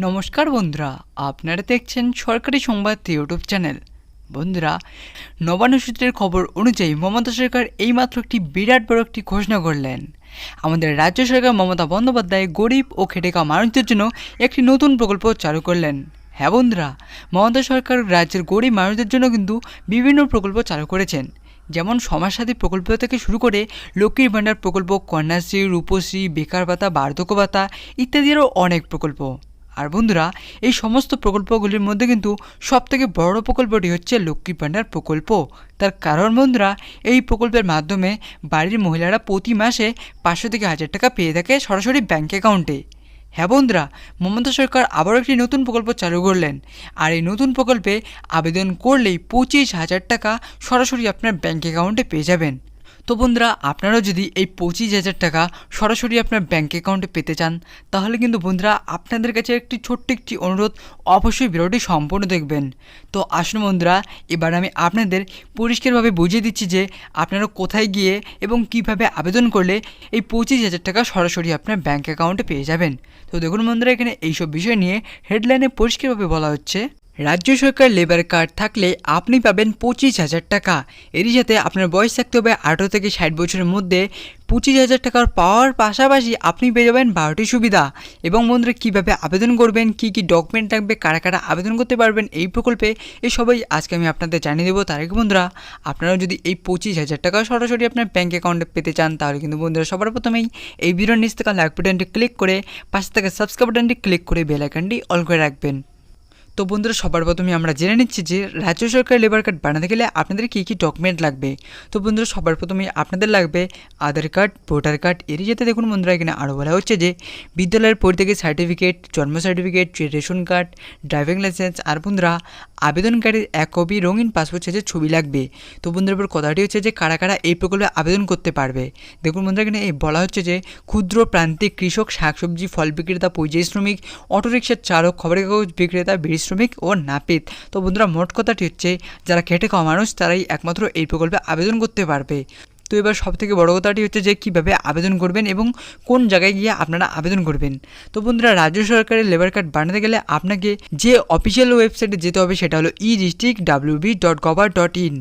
নমস্কার বন্ধুরা, আপনারা দেখছেন সরকারি সংবাদ ইউটিউব চ্যানেল। বন্ধুরা, নবান্ন সূত্রের খবর অনুযায়ী মমতা সরকার এইমাত্র একটি বিরাট বড় একটি ঘোষণা করলেন। আমাদের রাজ্য সরকার মমতা বন্দ্যোপাধ্যায় গরিব ও খেটে খাওয়া মানুষদের জন্য একটি নতুন প্রকল্প চালু করলেন। হ্যাঁ বন্ধুরা, মমতা সরকার রাজ্যের গরিব মানুষদের জন্য কিন্তু বিভিন্ন প্রকল্প চালু করেছেন, যেমন সমাজসাথী প্রকল্প থেকে শুরু করে লক্ষ্মীর ভাণ্ডার প্রকল্প, কন্যাশ্রী, রূপশ্রী, বেকার ভাতা, বার্ধক্য ভাতা ইত্যাদি আরও অনেক প্রকল্প। আর বন্ধুরা, এই সমস্ত প্রকল্পগুলির মধ্যে কিন্তু সবথেকে বড় প্রকল্পটি হচ্ছে লক্ষ্মীর ভাণ্ডার প্রকল্প। তার কারণ বন্ধুরা, এই প্রকল্পের মাধ্যমে বাড়ির মহিলারা প্রতি মাসে 500 থেকে 1000 টাকা পেয়ে থাকে সরাসরি ব্যাঙ্ক অ্যাকাউন্টে। হ্যাঁ বন্ধুরা, মমতা সরকার আবারও একটি নতুন প্রকল্প চালু করলেন। আর এই নতুন প্রকল্পে আবেদন করলেই 25,000 টাকা সরাসরি আপনার ব্যাঙ্ক অ্যাকাউন্টে পেয়ে যাবেন। তো বন্ধুরা, আপনারাও যদি এই 25,000 টাকা সরাসরি আপনার ব্যাঙ্ক অ্যাকাউন্টে পেতে চান, তাহলে কিন্তু বন্ধুরা আপনাদের কাছে একটি ছোট্ট একটি অনুরোধ, অবশ্যই ভিডিওটি সম্পূর্ণ দেখবেন। তো আসুন বন্ধুরা, এবার আমি আপনাদের পরিষ্কারভাবে বুঝিয়ে দিচ্ছি যে আপনারা কোথায় গিয়ে এবং কিভাবে আবেদন করলে এই 25,000 টাকা সরাসরি আপনার ব্যাঙ্ক অ্যাকাউন্টে পেয়ে যাবেন। তো দেখুন বন্ধুরা, এখানে এইসব বিষয় নিয়ে হেডলাইনে পরিষ্কারভাবে বলা হচ্ছে, রাজ্য সরকার লেবার কার্ড থাকলে আপনি পাবেন 25,000 টাকা। এরই সাথে আপনার বয়স থাকতে হবে 18 থেকে 60 বছরের মধ্যে। 25,000 টাকার পাওয়ার পাশাপাশি আপনি পেয়ে যাবেন 12টি সুবিধা। এবং বন্ধুরা, কীভাবে আবেদন করবেন, কী কী ডকুমেন্ট লাগবে, কারা কারা আবেদন করতে পারবেন এই প্রকল্পে, এই সবাই আজকে আমি আপনাদের জানিয়ে দেবো। তার আগে বন্ধুরা, আপনারাও যদি এই 25,000 টাকা সরাসরি আপনার ব্যাঙ্ক অ্যাকাউন্টে পেতে চান, তাহলে কিন্তু বন্ধুরা সবার প্রথমেই এই ভিডিওর নিচ থেকে লাইক বাটনটি ক্লিক করে পাশে থেকে সাবস্ক্রাইব বাটনটি ক্লিক করে বেল আইকনটি অল করে রাখবেন। তো বন্ধুরা, সবার প্রথমে আমরা জেনে নিচ্ছি যে রাজ্য সরকার লেবার কার্ড বানাতে গেলে আপনাদের কী কী ডকুমেন্ট লাগবে। তো বন্ধুরা, সবার প্রথমে আপনাদের লাগবে আধার কার্ড, ভোটার কার্ড। এরই সাথে দেখুন বন্ধুরা, এখানে আরও বলা হচ্ছে যে বিদ্যালয়ের পরিত্যাগের সার্টিফিকেট, জন্ম certificate, ration card, driving licence. আর বন্ধুরা, আবেদনকারীর 1 কপি রঙিন পাসপোর্ট সাইজের ছবি লাগবে। তো বন্ধুরা, এবার কথাটি হচ্ছে যে কারা কারা এই প্রকল্পে আবেদন করতে পারবে। দেখুন বন্ধুরা, এখানে এই বলা হচ্ছে যে ক্ষুদ্র প্রান্তিক কৃষক, শাকসবজি, ফল বিক্রেতা, পরিযায়ী শ্রমিক, অটোরিকশার চালক, খবরের কাগজ বিক্রেতা, বিড়ি শ্রমিক ও নাপিত। তো বন্ধুরা, মোট কথাটি হচ্ছে যারা খেটে খাওয়া মানুষ তারাই একমাত্র এই প্রকল্পে আবেদন করতে পারবে। তো এবার সবথেকে বড় কথাটি হচ্ছে যে কীভাবে আবেদন করবেন এবং কোন জায়গায় গিয়ে আপনারা আবেদন করবেন। তো বন্ধুরা, রাজ্য সরকারের লেবার কার্ড বানাতে গেলে আপনাকে যে অফিসিয়াল ওয়েবসাইটে যেতে হবে সেটা হলো e-district.wb.gov.in।